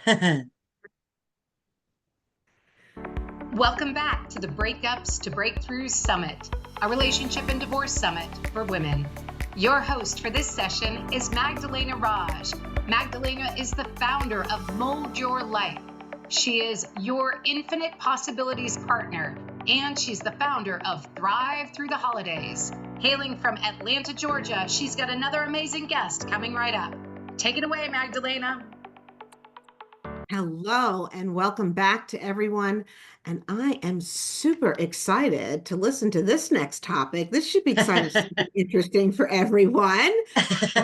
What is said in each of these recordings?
Welcome back to the Breakups to Breakthroughs Summit, a relationship and divorce summit for women. Your host for this session is Magdalena Raj. Magdalena is the founder of Mold Your Life. She is your infinite possibilities partner, and she's the founder of Thrive Through the Holidays. Hailing from Atlanta, Georgia, she's got another amazing guest coming right up. Take it away, Magdalena. Hello and welcome back to everyone. And I am super excited to listen to this next topic. This should be exciting, interesting for everyone.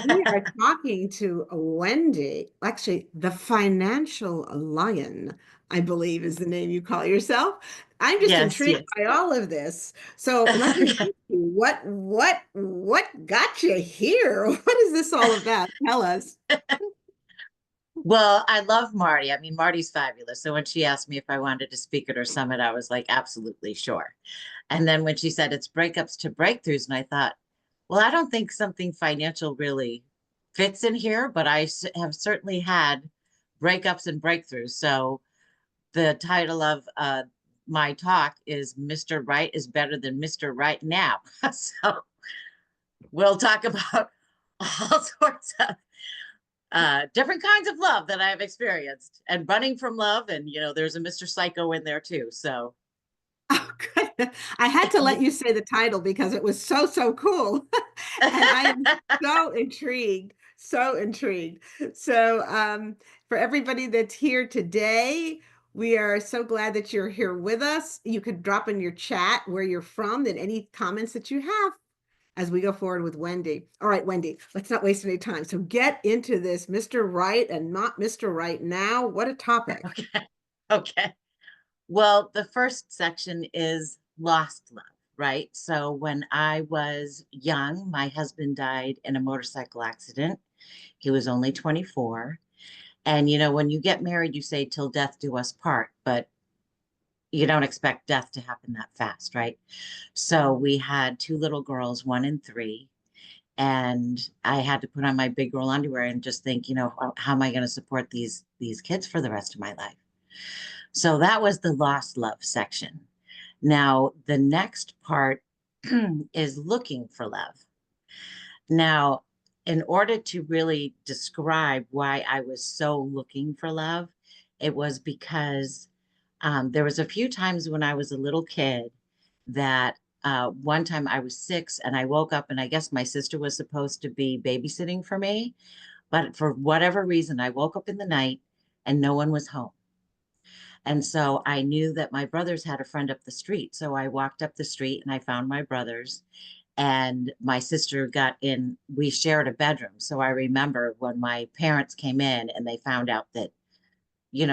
We are talking to Wendy, actually, the financial lion, I believe is the name you call yourself. I'm just Yes, intrigued yes. by all of this. So let me ask you, what got you here? What is this all about? Tell us. Well, I love Marty. I mean, Marty's fabulous. So when she asked me if I wanted to speak at her summit, I was like, absolutely sure. And then when she said it's breakups to breakthroughs, and I thought, well, I don't think something financial really fits in here, but have certainly had breakups and breakthroughs. So the title of my talk is Mr. Right is Better Than Mr. Right Now. So we'll talk about all sorts of different kinds of love that I've experienced and running from love. And, there's a Mr. Psycho in there too. So Oh, good. I had to let you say the title because it was so cool. And I am so intrigued, so intrigued. So, for everybody that's here today, we are so glad that you're here with us. You could drop in your chat where you're from and any comments that you have as we go forward with Wendy. All right, Wendy, let's not waste any time. So get into this, Mr. Right and not Mr. Right now. What a topic. okay. Okay. Well, the first section is lost love, right? So when I was young, my husband died in a motorcycle accident. He was only 24. And, when you get married, you say, till death do us part, but you don't expect death to happen that fast, right? So we had two little girls, 1 and 3. And I had to put on my big girl underwear and just think, how am I going to support these kids for the rest of my life? So that was the lost love section. Now, the next part is looking for love. Now, in order to really describe why I was so looking for love, it was because there was a few times when I was a little kid that one time I was 6 and I woke up and I guess my sister was supposed to be babysitting for me. But for whatever reason, I woke up in the night and no one was home. And so I knew that my brothers had a friend up the street. So I walked up the street and I found my brothers and my sister got in. We shared a bedroom. So I remember when my parents came in and they found out that,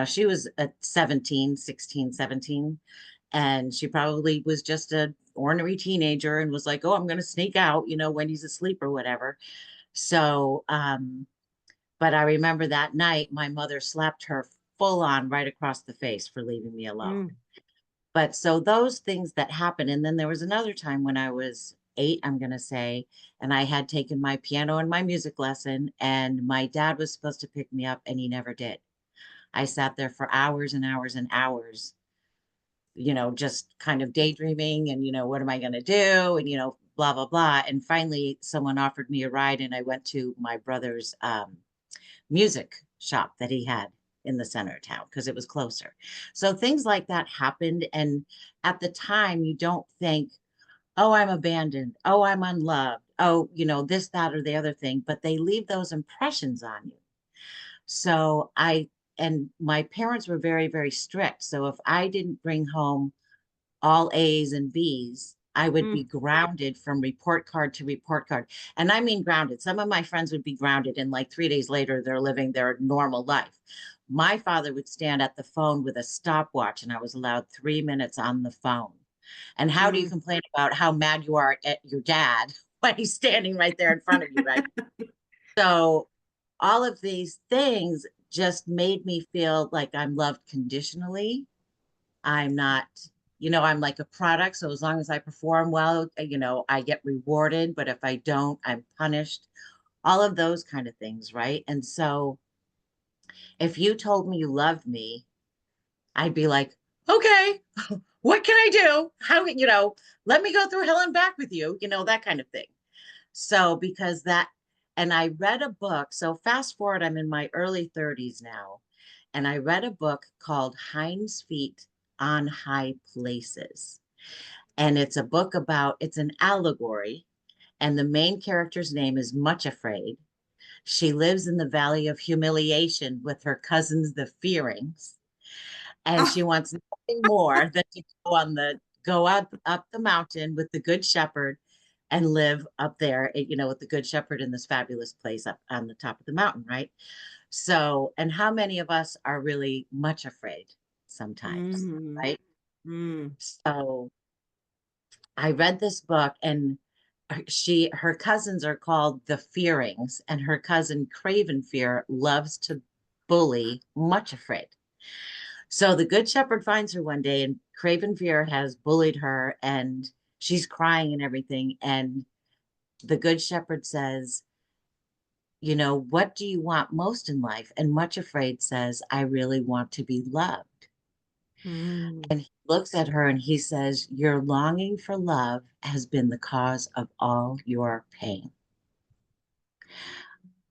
she was at 17, 16, 17, and she probably was just a ornery teenager and was like, oh, I'm going to sneak out, when he's asleep or whatever. So, but I remember that night, my mother slapped her full on right across the face for leaving me alone. Mm. But so those things that happen. And then there was another time when I was 8, I'm going to say, and I had taken my piano and my music lesson, and my dad was supposed to pick me up, and he never did. I sat there for hours and hours and hours, just kind of daydreaming and, what am I going to do? And, blah, blah, blah. And finally, someone offered me a ride, and I went to my brother's music shop that he had in the center of town because it was closer. So things like that happened. And at the time, you don't think, oh, I'm abandoned. Oh, I'm unloved. Oh, this, that, or the other thing. But they leave those impressions on you. So and my parents were very, very strict. So if I didn't bring home all A's and B's, I would be grounded from report card to report card. And I mean grounded. Some of my friends would be grounded and like 3 days later, they're living their normal life. My father would stand at the phone with a stopwatch and I was allowed 3 minutes on the phone. And how do you complain about how mad you are at your dad when he's standing right there in front of you, right? So all of these things just made me feel like I'm loved conditionally. I'm not, I'm like a product. So as long as I perform well, I get rewarded. But if I don't, I'm punished. All of those kind of things, right? And so If you told me you loved me, I'd be like, okay, what can I do? How, let me go through hell and back with you, that kind of thing. So because that, and I read a book. So fast forward, I'm in my early 30s now. And I read a book called Hind's Feet on High Places. And it's a book about, it's an allegory. And the main character's name is Much Afraid. She lives in the Valley of Humiliation with her cousins, the Fearings. And she wants nothing more than to go up the mountain with the Good Shepherd and live up there, with the Good Shepherd in this fabulous place up on the top of the mountain, right? So, and how many of us are really much afraid sometimes, right? So I read this book, and her cousins are called the Fearings, and her cousin Craven Fear loves to bully Much Afraid. So the Good Shepherd finds her one day, and Craven Fear has bullied her, and she's crying and everything. And the Good Shepherd says, what do you want most in life? And Much Afraid says, I really want to be loved. And he looks at her and he says, your longing for love has been the cause of all your pain.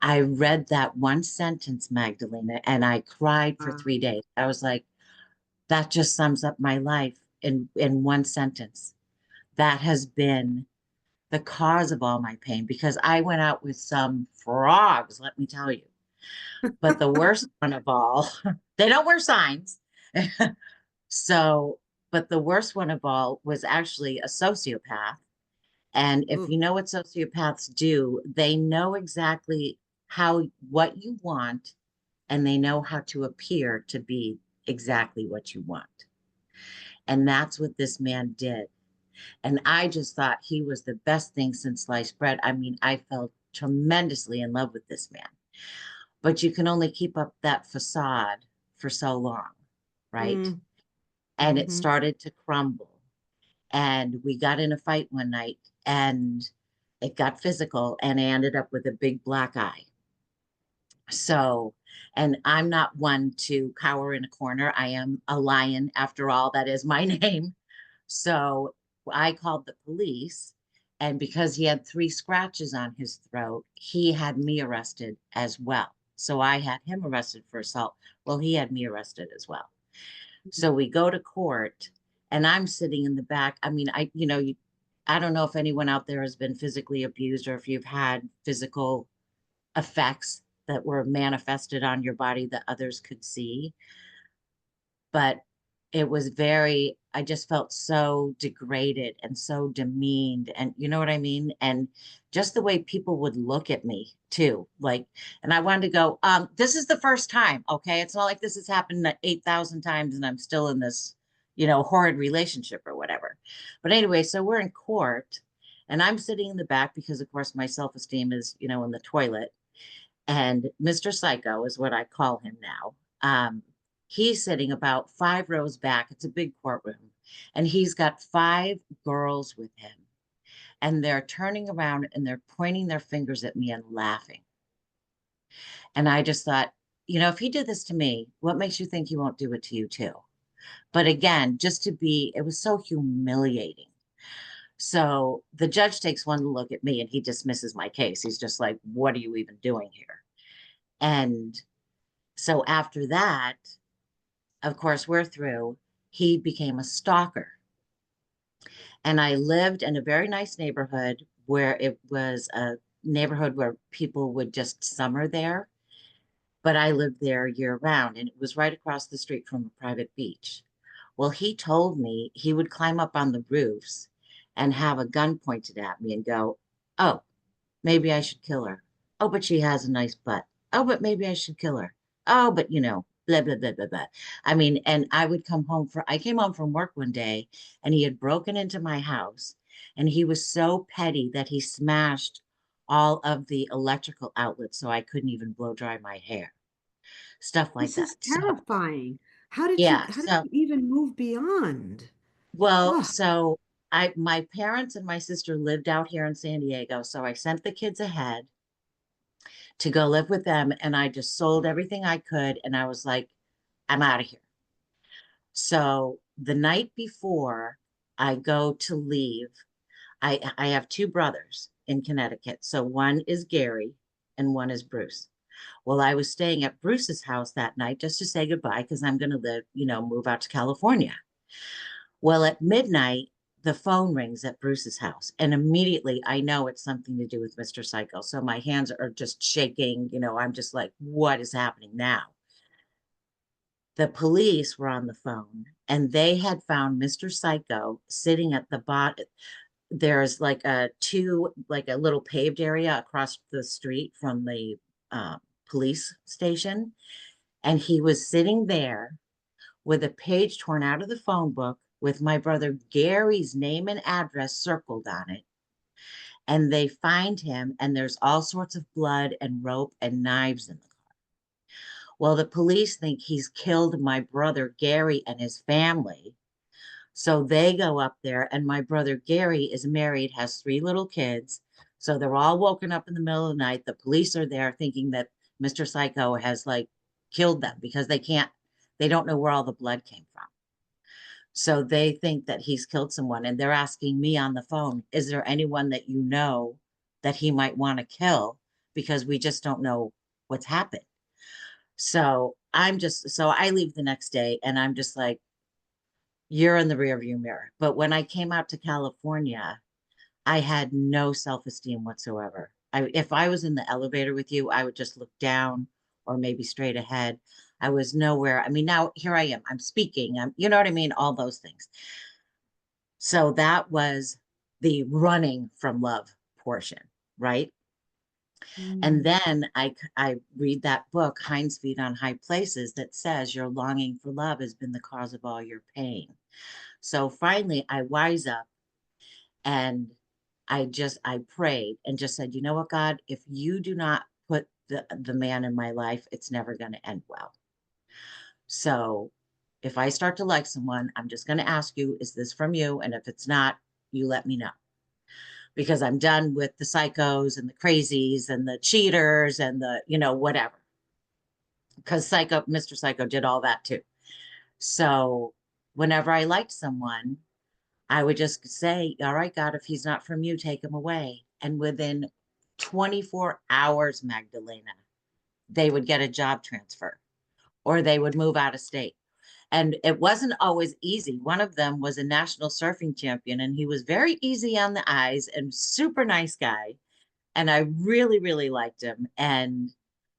I read that one sentence, Magdalena, and I cried for 3 days. I was like, that just sums up my life in one sentence. That has been the cause of all my pain, because I went out with some frogs, let me tell you. But the worst one of all, they don't wear signs. So, but the worst one of all was actually a sociopath. And if you know what sociopaths do, they know exactly what you want, and they know how to appear to be exactly what you want. And that's what this man did. And I just thought he was the best thing since sliced bread. I mean, I fell tremendously in love with this man. But you can only keep up that facade for so long, right? And it started to crumble. And we got in a fight one night, and it got physical, and I ended up with a big black eye. So, and I'm not one to cower in a corner. I am a lion, after all. That is my name. So I called the police, and because he had 3 scratches on his throat, he had me arrested as well. So I had him arrested for assault. Well, he had me arrested as well. So we go to court, and I'm sitting in the back. I mean, I don't know if anyone out there has been physically abused, or if you've had physical effects that were manifested on your body that others could see. But it was I just felt so degraded and so demeaned, and you know what I mean? And just the way people would look at me too, like, and I wanted to go, this is the first time, okay? It's not like this has happened 8,000 times and I'm still in this, horrid relationship or whatever. But anyway, so we're in court, and I'm sitting in the back because, of course, my self-esteem is, in the toilet. And Mr. Psycho is what I call him now. He's sitting about 5 rows back. It's a big courtroom. And he's got 5 girls with him. And they're turning around and they're pointing their fingers at me and laughing. And I just thought, if he did this to me, what makes you think he won't do it to you too? But again, it was so humiliating. So the judge takes one look at me and he dismisses my case. He's just like, what are you even doing here? And so after that, of course, we're through. He became a stalker. And I lived in a very nice neighborhood where it was a neighborhood where people would just summer there. But I lived there year round, and it was right across the street from a private beach. Well, he told me he would climb up on the roofs and have a gun pointed at me and go, oh, maybe I should kill her. Oh, but she has a nice butt. Oh, but maybe I should kill her. Oh, but blah, blah, blah, blah, blah. I mean, and I came home from work one day, and he had broken into my house, and he was so petty that he smashed all of the electrical outlets so I couldn't even blow dry my hair. Stuff like This that. is So, terrifying. yeah. How did you even move beyond? Well, Oh, so my parents and my sister lived out here in San Diego, so I sent the kids ahead to go live with them. And I just sold everything I could. And I was like, I'm out of here. So the night before I go to leave, I have two brothers in Connecticut. So one is Gary and one is Bruce. Well, I was staying at Bruce's house that night just to say goodbye because I'm going to live, move out to California. Well, at midnight, the phone rings at Bruce's house, and immediately I know it's something to do with Mr. Psycho. So my hands are just shaking. I'm just like, what is happening now? The police were on the phone and they had found Mr. Psycho sitting at the bottom. There's like a little paved area across the street from the police station. And he was sitting there with a page torn out of the phone book with my brother Gary's name and address circled on it. And they find him, and there's all sorts of blood and rope and knives in the car. Well, the police think he's killed my brother Gary and his family. So they go up there, and my brother Gary is married, has 3 little kids. So they're all woken up in the middle of the night. The police are there thinking that Mr. Psycho has killed them because they don't know where all the blood came from. So they think that he's killed someone, and they're asking me on the phone, is there anyone that you know that he might want to kill? Because we just don't know what's happened. So I leave the next day and I'm just like, you're in the rearview mirror. But when I came out to California, I had no self-esteem whatsoever. If I was in the elevator with you, I would just look down or maybe straight ahead. I was nowhere. I mean, now here I am. I'm speaking. You know what I mean? All those things. So that was the running from love portion, right? And then I read that book, Hind's Feet on High Places, that says your longing for love has been the cause of all your pain. So finally I wise up and I prayed and just said, you know what, God, if you do not put the man in my life, it's never going to end well. So if I start to like someone, I'm just going to ask you, is this from you? And if it's not, you let me know. Because I'm done with the psychos and the crazies and the cheaters and the, whatever. Because Mr. Psycho did all that too. So whenever I liked someone, I would just say, all right, God, if he's not from you, take him away. And within 24 hours, Magdalena, they would get a job transfer or they would move out of state. And it wasn't always easy. One of them was a national surfing champion, and he was very easy on the eyes and super nice guy. And I really, really liked him.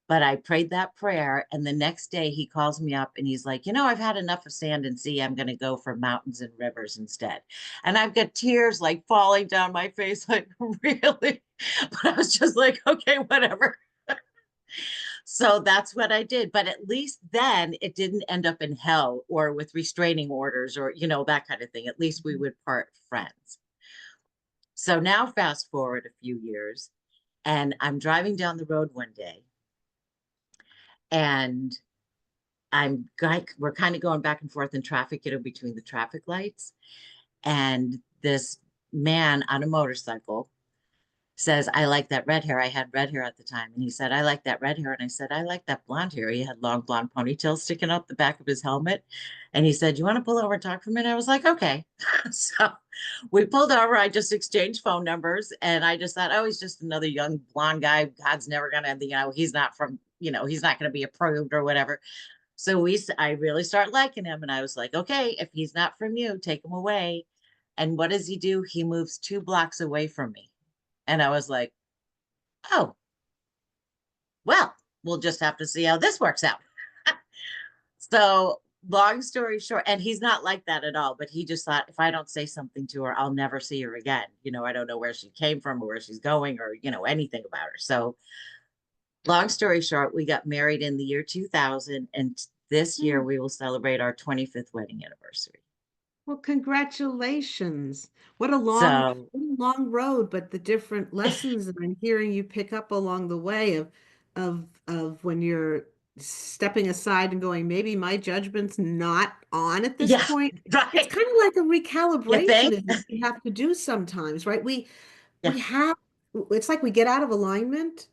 But I prayed that prayer. And the next day he calls me up and he's like, I've had enough of sand and sea. I'm going to go for mountains and rivers instead. And I've got tears falling down my face, really? But I was just like, okay, whatever. So that's what I did. But at least then it didn't end up in hell or with restraining orders or, that kind of thing. At least we would part friends. So now fast forward a few years and I'm driving down the road one day and we're kind of going back and forth in traffic, between the traffic lights. And this man on a motorcycle says, I like that red hair. I had red hair at the time. And he said, I like that red hair. And I said, I like that blonde hair. He had long blonde ponytails sticking out the back of his helmet. And he said, you want to pull over and talk for a minute? I was like, okay. So we pulled over. I just exchanged phone numbers. And I just thought, oh, he's just another young blonde guy. God's never going to, he's not from, he's not going to be approved or whatever. So I really start liking him. And I was like, okay, if he's not from you, take him away. And what does he do? He moves 2 blocks away from me. And I was like, oh, well, we'll just have to see how this works out. So long story short, and he's not like that at all, but he just thought, if I don't say something to her, I'll never see her again. I don't know where she came from or where she's going or, anything about her. So long story short, we got married in the year 2000. And this year we will celebrate our 25th wedding anniversary. Well, congratulations. What a long road, but the different lessons that I'm hearing you pick up along the way of when you're stepping aside and going, maybe my judgment's not on at this point. Right. It's kind of like a recalibration that we have to do sometimes, right? We have, it's like we get out of alignment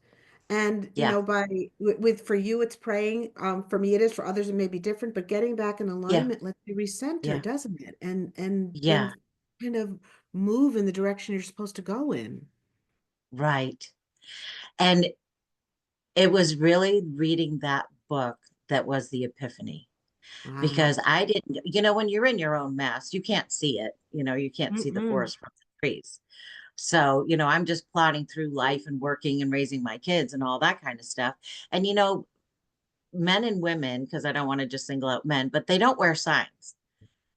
And, Yeah. for you, it's praying. For me, it is. For others, it may be different, but getting back in Yeah. alignment lets you recenter, Yeah. doesn't it? And Yeah. then kind of move in the direction you're supposed to go in. Right. And it was really reading that book that was the epiphany, Wow. because I didn't, when you're in your own mess, you can't see it, you can't see the Mm-mm. forest from the trees. So, I'm just plodding through life and working and raising my kids and all that kind of stuff. And, men and women, because I don't want to just single out men, but they don't wear signs.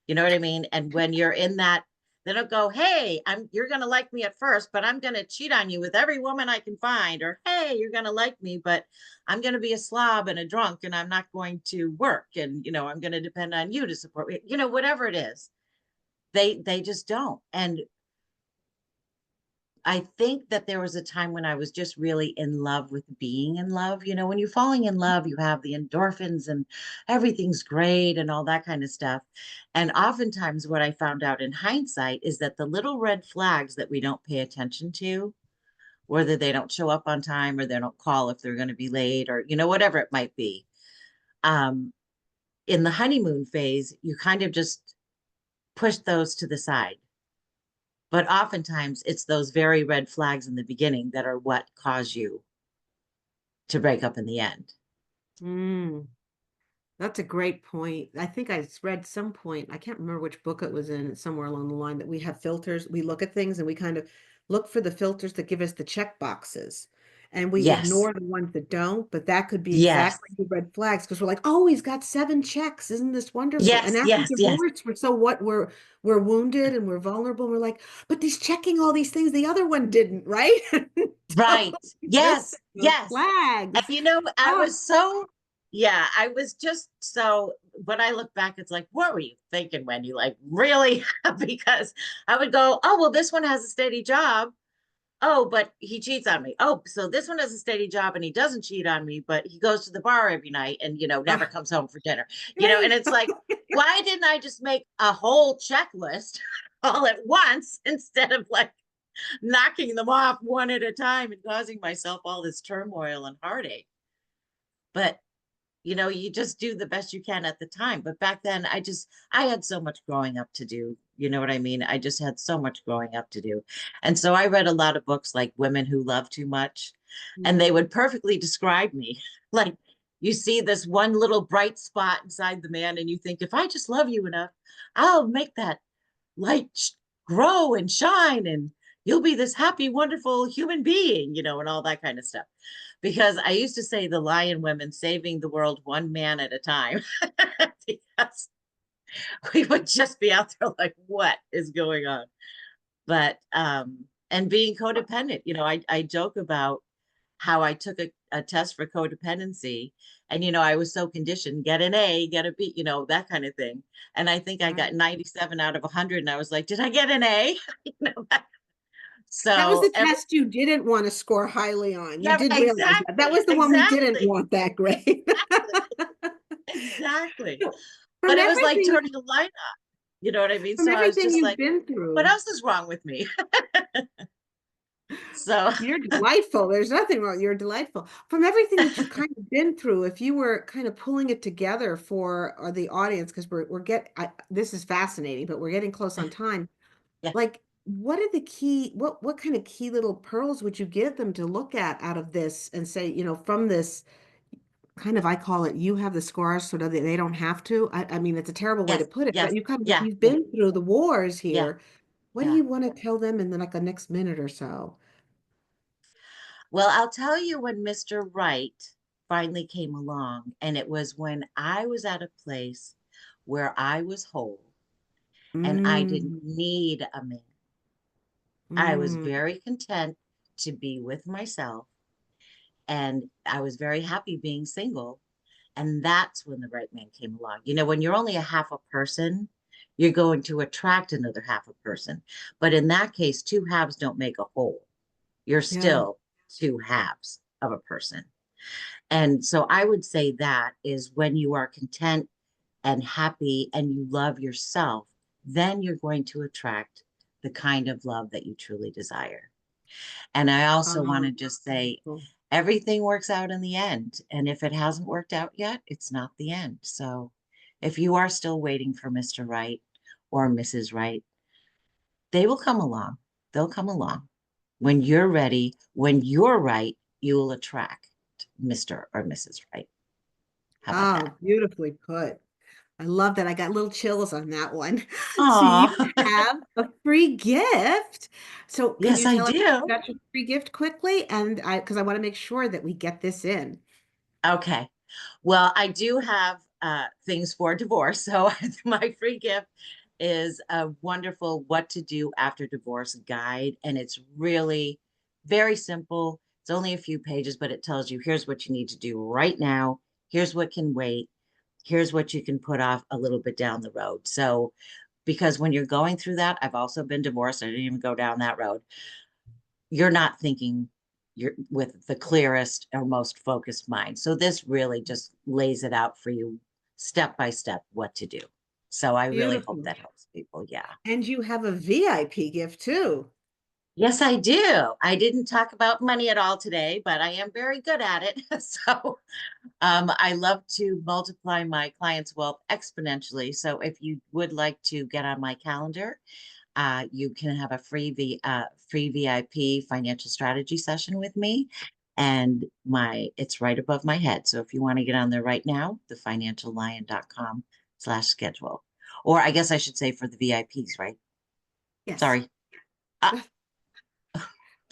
You know what I mean? And when you're in that, they don't go, hey, you're gonna like me at first, but I'm gonna cheat on you with every woman I can find, or hey, you're gonna like me, but I'm gonna be a slob and a drunk and I'm not going to work, and I'm gonna depend on you to support me, whatever it is. They just don't. And I think that there was a time when I was just really in love with being in love. When you're falling in love, you have the endorphins and everything's great and all that kind of stuff. And oftentimes, what I found out in hindsight is that the little red flags that we don't pay attention to, whether they don't show up on time or they don't call if they're going to be late, or, whatever it might be, um, in the honeymoon phase, you kind of just push those to the side. But oftentimes it's those very red flags in the beginning that are what cause you to break up in the end. Mm. That's a great point. I think I read some point, I can't remember which book it was in, it's somewhere along the line, that we have filters. We look at things and we kind of look for the filters that give us the check boxes. And we Yes. ignore the ones that don't, but that could be Yes. exactly the red flags because we're like, oh, he's got 7 checks. Isn't this wonderful? And Yes. after Yes. Yes. divorce, we're wounded and we're vulnerable. And we're like, but he's checking all these things the other one didn't, right? So Right. we miss Yes. those Yes. And flags. I Oh, was so, yeah, I was just so, when I look back, it's like, what were you thinking, Wendy? Like, really? Because I would go, oh, well, this one has a steady job. Oh, but he cheats on me. Oh, so this one has a steady job and he doesn't cheat on me, but he goes to the bar every night and, never ah, comes home for dinner. And right. it's like, why didn't I just make a whole checklist all at once instead of like knocking them off one at a time and causing myself all this turmoil and heartache? But you just do the best you can at the time. But back then, I had so much growing up to do. You know what I mean? I just had so much growing up to do. And so I read a lot of books like Women Who Love Too Much, and they Mm. would perfectly describe me. Like, you see this one little bright spot inside the man, and you think, if I just love you enough, I'll make that light grow and shine, and you'll be this happy, wonderful human being, and all that kind of stuff. Because I used to say the Lyon women saving the world one man at a time, because we would just be out there like, what is going on? But and being codependent, I joke about how I took a test for codependency, and I was so conditioned, get an A, get a B, that kind of thing. And I think I got Right. 97 out of 100, and I was like, did I get an A? That was So the test you didn't want to score highly on. You yeah, did realize that. That exactly, was the one we didn't exactly, want that grade. exactly. From But it was like everything, turning a light on. You know what I mean? from So I was everything just you've like, been what through, else is wrong with me? So you're delightful. There's nothing wrong. You're delightful. From everything that you've kind of been through, if you were kind of pulling it together for the audience, because this is fascinating, but we're getting close on time. yeah. Like, what kind of key little pearls would you give them to look at out of this and say, from this kind of, I call it, you have the scars so that they don't have to. I mean, it's a terrible way to Yes, put it, but yes, yeah, you've yeah, been through the wars yeah, here. What do yeah. you want to tell them in the next minute or so? Well, I'll tell you when Mr. Right finally came along, and it was when I was at a place where I was whole and I didn't Mm, need a man. I was mm, very content to be with myself, and I was very happy being single. And that's when the right man came along. When you're only a half a person, you're going to attract another half a person. But in that case, two halves don't make a whole. You're yeah. still two halves of a person. And so I would say that is when you are content and happy and you love yourself, then you're going to attract the kind of love that you truly desire. And I also want Oh, to just say, cool. everything works out in the end. And if it hasn't worked out yet, it's not the end. So if you are still waiting for Mr. Right or Mrs. Right, they will come along. They'll come along. When you're ready, when you're right, you will attract Mr. or Mrs. Right. How about that? Oh, beautifully put. I love that. I got little chills on that one. So you Aw, have a free gift. So can yes, you I tell us do. about your free gift quickly? And because I want to make sure that we get this in. Okay. Well, I do have things for divorce. So my free gift is a wonderful what to do after divorce guide. And it's really very simple. It's only a few pages, but it tells you here's what you need to do right now. Here's what can wait. Here's what you can put off a little bit down the road. So, because when you're going through that, I've also been divorced. I didn't even go down that road. You're not thinking you're with the clearest or most focused mind. So this really just lays it out for you step by step what to do. So I really hope Beautiful. that helps people. Yeah. And you have a VIP gift too. Yes, I do. I didn't talk about money at all today, but I am very good at it. So I love to multiply my clients' wealth exponentially. So if you would like to get on my calendar, you can have a free VIP financial strategy session with me. And it's right above my head. So if you want to get on there right now, thefinanciallion.com/schedule. Or I guess I should say for the VIPs, right? Yes. Sorry. Uh,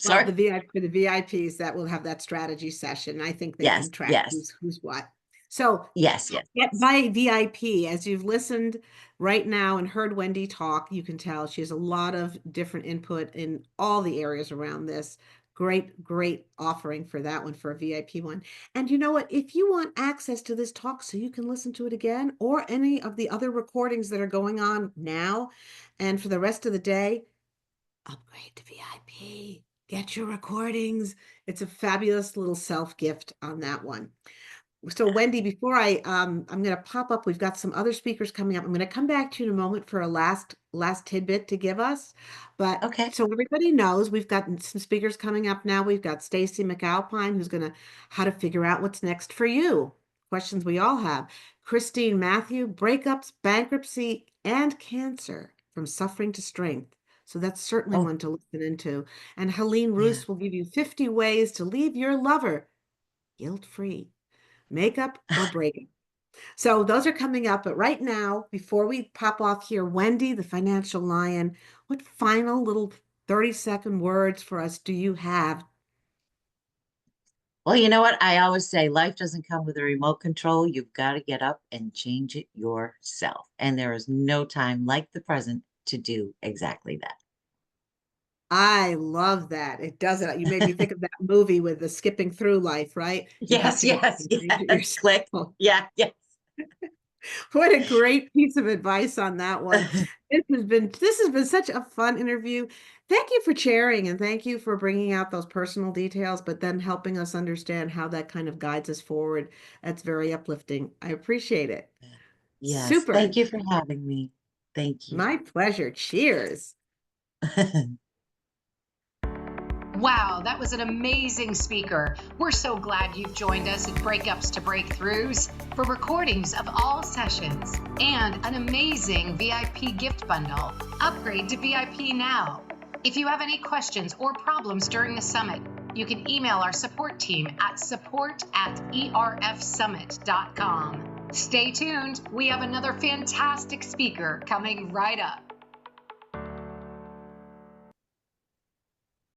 Well, sorry. for the VIPs that will have that strategy session. I think they Yes, can track yes, who's what. So yes, yes. get by VIP. As you've listened right now and heard Wendy talk, you can tell she has a lot of different input in all the areas around this. Great, great offering for that one, for a VIP one. And you know what? If you want access to this talk so you can listen to it again, or any of the other recordings that are going on now and for the rest of the day, upgrade to VIP. Get your recordings. It's a fabulous little self gift on that one. So Wendy, before I'm going to pop up, we've got some other speakers coming up. I'm going to come back to you in a moment for a last tidbit to give us. But Okay. so everybody knows, we've got some speakers coming up now. We've got Stacy McAlpine, who's going to how to figure out what's next for you. Questions we all have. Christine Matthew, breakups, bankruptcy, and cancer, from suffering to strength. So that's certainly Oh, one to listen into. And Helene yeah. Roos will give you 50 ways to leave your lover guilt-free. Makeup or breakup. So those are coming up. But right now, before we pop off here, Wendy, the financial lion, what final little 30-second words for us do you have? Well, you know what? I always say life doesn't come with a remote control. You've got to get up and change it yourself. And there is no time like the present to do exactly I love that. It does it. You made me think of that movie with the skipping through life, right? You have Yes, to get up yes, and change it yes. Click. yourself. Yeah, yes. What a great piece of advice on that one. This has been such a fun interview. Thank you for sharing, and thank you for bringing out those personal details, but then helping us understand how that kind of guides us forward. That's very uplifting. I appreciate it. Yes. Super. Thank you for having me. Thank you. My pleasure. Cheers. Wow, that was an amazing speaker. We're so glad you've joined us at Breakups to Breakthroughs for recordings of all sessions and an amazing VIP gift bundle. Upgrade to VIP now. If you have any questions or problems during the summit, you can email our support team at support@erfsummit.com. Stay tuned. We have another fantastic speaker coming right up.